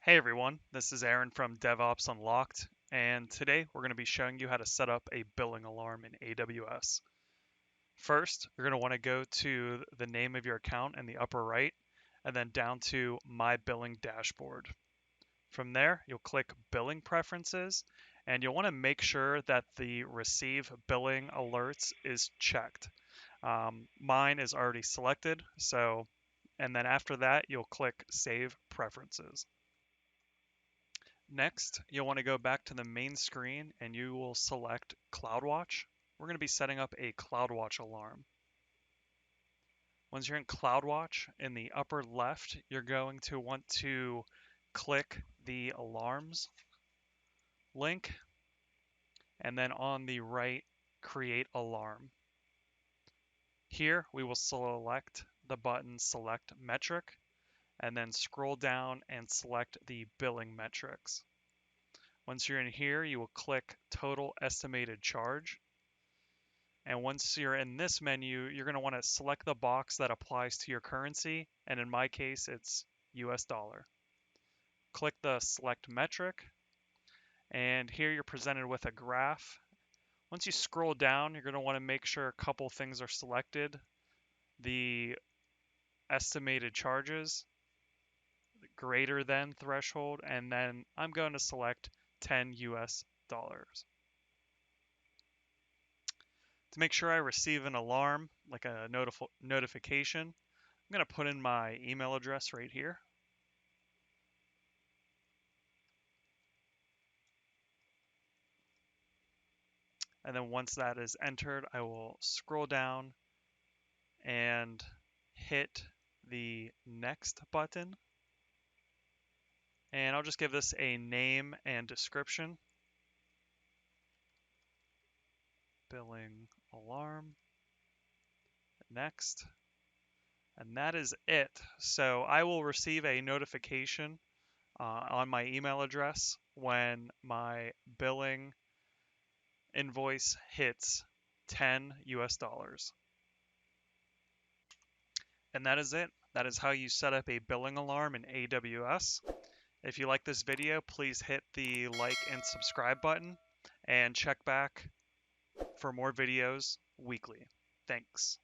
Hey everyone, this is Aaron from DevOps Unlocked, and today we're going to be showing you how to set up a billing alarm in AWS. First, you're going to want to go to the name of your account in the upper right, and then down to My Billing Dashboard. From there, you'll click Billing Preferences, and you'll want to make sure that the Receive Billing Alerts is checked. Mine is already selected, and then after that, you'll click Save Preferences. Next, you'll want to go back to the main screen and you will select Cloudwatch. We're going to be setting up a Cloudwatch alarm. Once you're in Cloudwatch, in the upper left, you're going to want to click the Alarms link, and then on the right, Create Alarm. Here, we will select the button Select Metric, and then scroll down and select the billing metrics. Once you're in here, you will click Total Estimated Charge. And once you're in this menu, you're going to want to select the box that applies to your currency. And in my case, it's US dollar. Click the Select Metric. And here you're presented with a graph. Once you scroll down, you're going to want to make sure a couple things are selected. The estimated charges, greater than threshold, and then I'm going to select 10 US dollars. To make sure I receive an alarm, like a notification, I'm going to put in my email address right here. And then once that is entered, I will scroll down and hit the next button. And I'll just give this a name and description. Billing alarm. Next. And that is it. So I will receive a notification on my email address when my billing invoice hits 10 US dollars. And that is it. That is how you set up a billing alarm in AWS. If you like this video, please hit the like and subscribe button and check back for more videos weekly. Thanks.